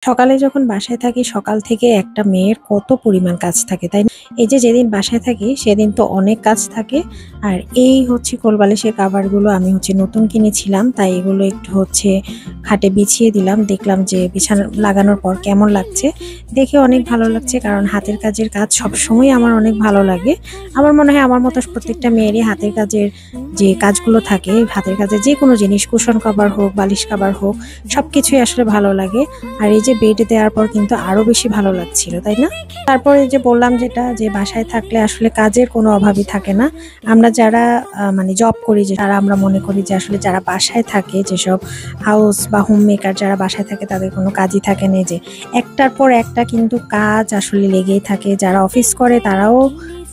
সকালে যখন বাসায় থাকি সকাল থেকে একটা মেয়ের কত পরিমাণ কাজ থাকে তাই না? এই যে যেদিন বাসায় থাকি সেদিন তো অনেক কাজ থাকে। আর এই হচ্ছে কোলবালিশের কাভারগুলো আমি নতুন কিনেছিলাম, তাই এগুলো একটু খাটে বিছিয়ে দিলাম। দেখলাম যে বিছানা লাগানোর পর কেমন লাগছে, দেখে অনেক ভালো লাগছে। কারণ হাতের কাজের কাজ সবসময় আমার অনেক ভালো লাগে। আমার মনে হয় আমার মতো প্রত্যেকটা মেয়েরই হাতের কাজের যে কাজগুলো থাকে, হাতের কাজের যে কোনো জিনিস, কুশন কভার হোক, বালিশ কভার হোক, সবকিছুই আসলে ভালো লাগে। আর এই যে বেডে দেওয়ার পর কিন্তু আরো বেশি ভালো লাগছিল, তাই না? তারপরে যে বললাম যেটা, যে বাসায় থাকলে আসলে কাজের কোনো অভাবই থাকে না। আমরা যারা মানে জব করি, যে তারা আমরা মনে করি যে আসলে যারা বাসায় থাকে, যেসব হাউস বা হোম মেকার যারা বাসায় থাকে তাদের কোনো কাজই থাকে না। যে একটার পর একটা কিন্তু কাজ আসলে লেগেই থাকে। যারা অফিস করে তারাও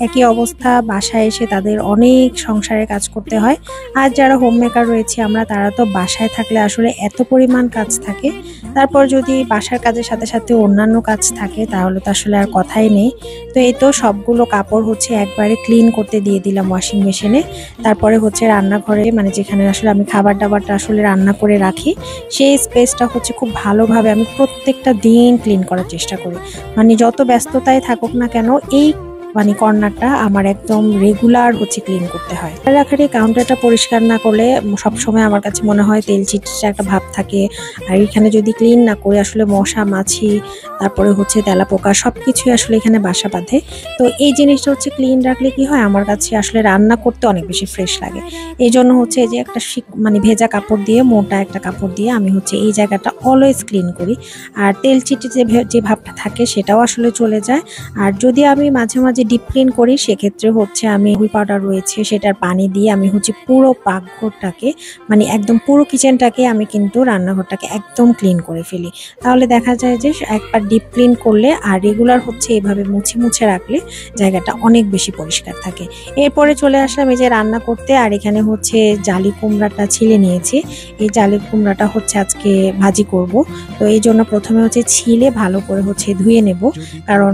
একই অবস্থা, বাসায় এসে তাদের অনেক সংসারের কাজ করতে হয়। আর যারা হোম মেকার রয়েছে আমরা, তারা তো বাসায় থাকলে আসলে এত পরিমাণ কাজ থাকে। তারপর যদি বাসার কাজের সাথে সাথে অন্যান্য কাজ থাকে তাহলে তো আসলে আর কথাই নেই। তো এই তো সবগুলো কাপড় একবারে ক্লিন করতে দিয়ে দিলাম ওয়াশিং মেশিনে। তারপরে রান্নাঘরে, মানে যেখানে আসলে আমি খাবার দাবারটা আসলে রান্না করে রাখি, সেই স্পেসটা খুব ভালোভাবে আমি প্রত্যেকটা দিন ক্লিন করার চেষ্টা করি। মানে যত ব্যস্ততায় থাকুক না কেন, এই মানে কর্নারটা আমার একদম রেগুলার ক্লিন করতে হয়। রাখার এই কাউন্টারটা পরিষ্কার না করলে সবসময় আমার কাছে মনে হয় তেল চিটচিটে একটা ভাব থাকে। আর এখানে যদি ক্লিন না করে আসলে মশা মাছি, তারপরে তেলাপোকা সবকিছুই আসলে এখানে বাসা বাঁধে। তো এই জিনিসটা ক্লিন রাখলে কি হয়, আমার কাছে আসলে রান্না করতে অনেক বেশি ফ্রেশ লাগে। এই জন্য এই যে একটা মানে ভেজা কাপড় দিয়ে, মোটা একটা কাপড় দিয়ে আমি এই জায়গাটা অলওয়েজ ক্লিন করি। আর তেল চিটে যে ভাবটা থাকে সেটাও আসলে চলে যায়। আর যদি আমি মাঝে মাঝে ডিপ ক্লিন করি, সেক্ষেত্রে আমি হুইল পাউডার রয়েছে সেটার পানি দিয়ে আমি পুরো পাকঘরটাকে, মানে একদম পুরো কিচেনটাকে আমি কিন্তু রান্নাঘরটাকে একদম ক্লিন করে ফেলি। তাহলে দেখা যায় যে একবার ডিপ ক্লিন করলে আর রেগুলার এভাবে মুছে মুছে রাখলে জায়গাটা অনেক বেশি পরিষ্কার থাকে। এরপরে চলে আসলাম এই যে রান্না করতে। আর এখানে জালি কুমড়াটা ছিলে নিয়েছি। এই জালি কুমড়াটা আজকে ভাজি করব। তো এই জন্য প্রথমে ছিলে ভালো করে ধুয়ে নেব। কারণ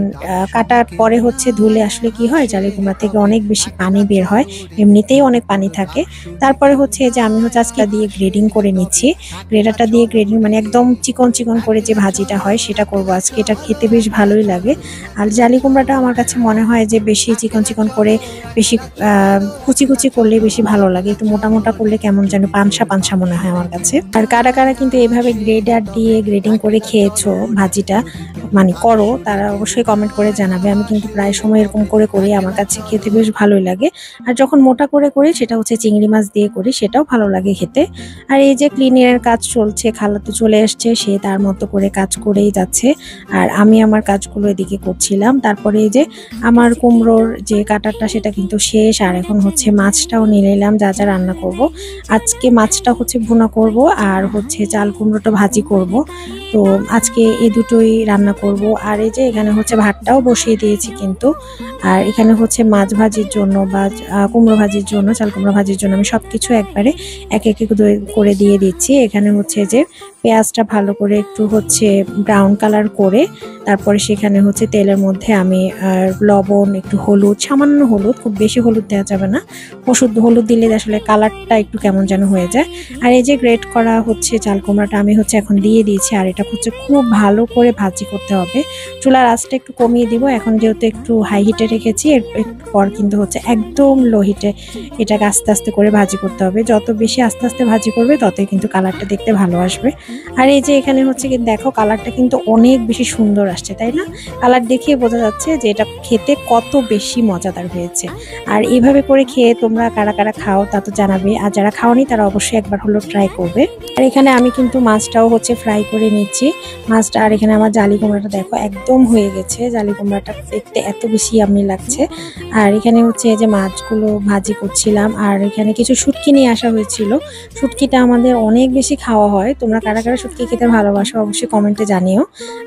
কাটার পরে ধুলে আসলে কি হয়, জালি কুমড়া থেকে অনেক বেশি পানি বের হয়, এমনিতেই অনেক পানি থাকে। তারপরে যে আমি আজকে দিয়ে গ্রেডিং করে নিচ্ছি। গ্রেডারটা দিয়ে গ্রেডিং মানে একদম চিকন চিকন করে যে ভাজিটা হয় সেটা করব আজকে। এটা খেতে বেশ ভালোই লাগে। আর জালি কুমড়াটা আমার কাছে মনে হয় যে বেশি চিকন চিকন করে, বেশি কুচি কুচি করলে বেশি ভালো লাগে। একটু মোটা মোটা করলে কেমন যেন পানসা পানসা মনে হয় আমার কাছে। আর কারা কারা কিন্তু এইভাবে গ্রেডার দিয়ে গ্রেডিং করে খেয়েছো ভাজিটা, মানে করো, তারা অবশ্যই কমেন্ট করে জানাবে। আমি কিন্তু প্রায় সময় এরকম করে করি, আমার কাছে খেতে বেশ ভালোই লাগে। আর যখন মোটা করে করি সেটা চিংড়ি মাছ দিয়ে করি, সেটাও ভালো লাগে খেতে। আর এই যে ক্লিনিং এর কাজ চলছে, খালা তো চলে আসছে, সে তার মতো করে কাজ করেই যাচ্ছে। আর আমি আমার কাজগুলো এদিকে করছিলাম। তারপরে এই যে আমার কুমড়োর যে কাটারটা সেটা কিন্তু শেষ। আর এখন মাছটাও নিয়ে নিলাম, যা যা রান্না করব আজকে। মাছটা ভুনা করব, আর চাল কুমড়োটা ভাজি করব। তো আজকে এই দুটোই রান্না করব। আর এই যে এখানে ভাতটাও বসিয়ে দিয়েছি কিন্তু। আর এখানে মাছ ভাজির জন্য বা কুমড়ো ভাজির জন্য, চাল কুমড়ো ভাজির জন্য আমি সবকিছু একবারে এক এক করে দিয়ে দিচ্ছি। এখানে যে পেঁয়াজটা ভালো করে একটু ব্রাউন কালার করে, তারপরে সেখানে তেলের মধ্যে আমি লবণ, একটু হলুদ, সামান্য হলুদ, খুব বেশি হলুদ দেওয়া যাবে না। হলুদ দিলে আসলে কালারটা একটু কেমন যেন হয়ে যায়। আর এই যে গ্রেট করা চাল কুমড়াটা আমি এখন দিয়ে দিয়েছি। আর এটা খুব ভালো করে ভাজি করতে হবে। চুলার আঁচটা একটু কমিয়ে দিব এখন, যেহেতু একটু হাই হিটে রেখেছি। এরপর কিন্তু একদম লো হিটে এটাকে আস্তে আস্তে করে ভাজি করতে হবে। যত বেশি আস্তে আস্তে ভাজি করবে ততই কিন্তু কালারটা দেখতে ভালো আসবে। আর এই যে এখানে দেখো কালারটা কিন্তু অনেক বেশি সুন্দর আসছে, তাই না? কালার দেখিয়ে বোঝা যাচ্ছে যে এটা খেতে কত বেশি মজাদার হয়েছে। আর এইভাবে করে খেয়ে তোমরা কারা কারা খাও তা তো জানাবে। আর যারা খাওনি তারা অবশ্যই একবার হলো ট্রাই করবে। আর এখানে আমি কিন্তু মাছটাও ফ্রাই করে নিচ্ছি মাছটা। আর এখানে আমার জালি কুমড়াটা দেখো একদম হয়ে গেছে। জালি কুমড়াটা দেখতে এত বেশি ইয়াম্মি লাগছে। আর এখানে এই যে মাছগুলো ভাজি করছিলাম। আর এখানে কিছু শুটকি নিয়ে আসা হয়েছিল। শুটকিটা আমাদের অনেক বেশি খাওয়া হয়। তোমরা কারা কারা শুটকি খেতে ভালোবাসো অবশ্যই কমেন্টে জানিও।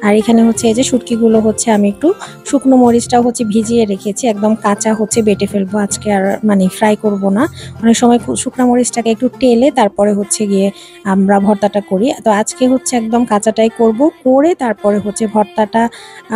আর এখানে এই যে শুটকিগুলো আমি একটু শুকনো মরিচটাও ভিজিয়ে রেখেছি, একদম কাঁচা বেটে ফেলবো আজকে। আর মানে ফ্রাই করব না। অনেক সময় শুকনো মরিচটাকে একটু টেলে তারপরে গিয়ে আমরা ভর্তাটা করি। তো আজকে একদম কাঁচাটাই করব, করে তারপরে ভর্তাটা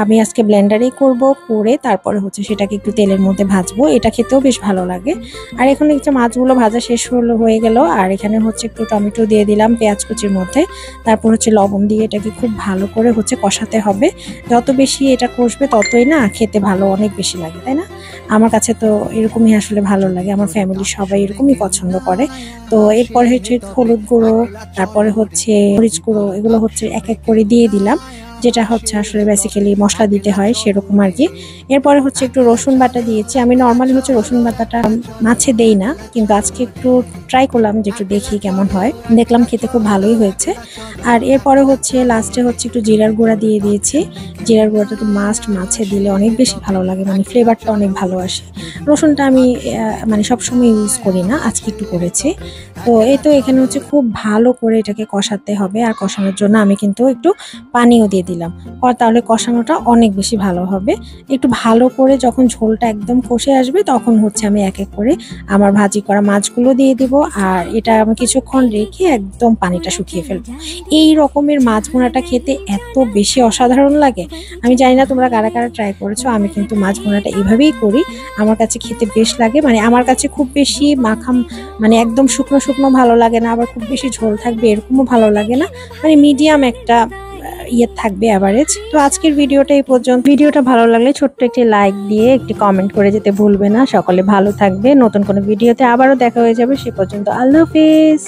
আমি আজকে ব্লেন্ডারেই করব, করে তারপরে সেটাকে একটু তেলের মধ্যে ভাজবো। এটা খেতেও বেশ ভালো লাগে। আর এখন মাছগুলো ভাজা শেষ হয়ে গেল। আর এখানে একটু টমেটো দিয়ে দিলাম পেঁয়াজ কুচির মধ্যে। তারপর হচ্ছে লবণ দিয়ে এটাকে খুব ভালো করে হচ্ছে কষাতে হবে। যত বেশি এটা কষবে ততই না খেতে ভালো অনেক বেশি লাগে, তাই না? আমার কাছে তো এরকমই আসলে ভালো লাগে, আমার ফ্যামিলির সবাই এরকমই পছন্দ করে। তো এরপরে হচ্ছে হলুদ গুঁড়ো, তারপরে হচ্ছে মরিচ গুঁড়ো, এগুলো হচ্ছে এক এক করে দিয়ে দিলাম, যেটা হচ্ছে আসলে বেসিক্যালি মশলা দিতে হয় সেরকম আর কি। এরপরে হচ্ছে একটু রসুন বাটা দিয়েছি। আমি নর্মালি হচ্ছে রসুন বাটাটা মাছে দেই না, কিন্তু আজকে একটু ট্রাই করলাম যে একটু দেখি কেমন হয়, দেখলাম খেতে খুব ভালোই হয়েছে। আর এরপরে হচ্ছে লাস্টে হচ্ছে একটু জিরার গুঁড়া দিয়ে দিয়েছি। জিরার গুঁড়াটা তো মাস্ট, মাছে দিলে অনেক বেশি ভালো লাগে, মানে ফ্লেভারটা অনেক ভালো আসে। রসুনটা আমি মানে সবসময় ইউজ করি না, আজকে একটু করেছি। তো এই তো এখানে হচ্ছে খুব ভালো করে এটাকে কষাতে হবে, আর কষানোর জন্য আমি কিন্তু একটু পানিও দিয়ে দিলাম, তাহলে কষানোটা অনেক বেশি ভালো হবে। একটু ভালো করে যখন ঝোলটা একদম কষে আসবে তখন হচ্ছে আমি এক এক করে আমার ভাজি করা মাছগুলো দিয়ে দিব, আর এটা আমি কিছুক্ষণ রেখে একদম পানিটা শুকিয়ে ফেলবো। এই রকমের মাছ ভুনাটা খেতে এত বেশি অসাধারণ লাগে। আমি জানি না তোমরা কারা কারা ট্রাই করেছো, আমি কিন্তু মাছ ভুনাটা এভাবেই করি। আমার কাছে খেতে বেশ লাগে, মানে আমার কাছে খুব বেশি মাখাম, মানে একদম শুকনো শুকনো ভালো লাগে না, আবার খুব বেশি ঝোল থাকবে এরকমও ভালো লাগে না, মানে মিডিয়াম একটা ইয়ে থাকবে, অ্যাভারেজ। তো আজকের ভিডিওটা এই পর্যন্ত। ভিডিওটা ভালো লাগলে ছোট্ট একটি লাইক দিয়ে একটি কমেন্ট করে যেতে ভুলবে না। সকলে ভালো থাকবে, নতুন কোনো ভিডিওতে আবারও দেখা হয়ে যাবে, সে পর্যন্ত আল্লাহ হাফেজ।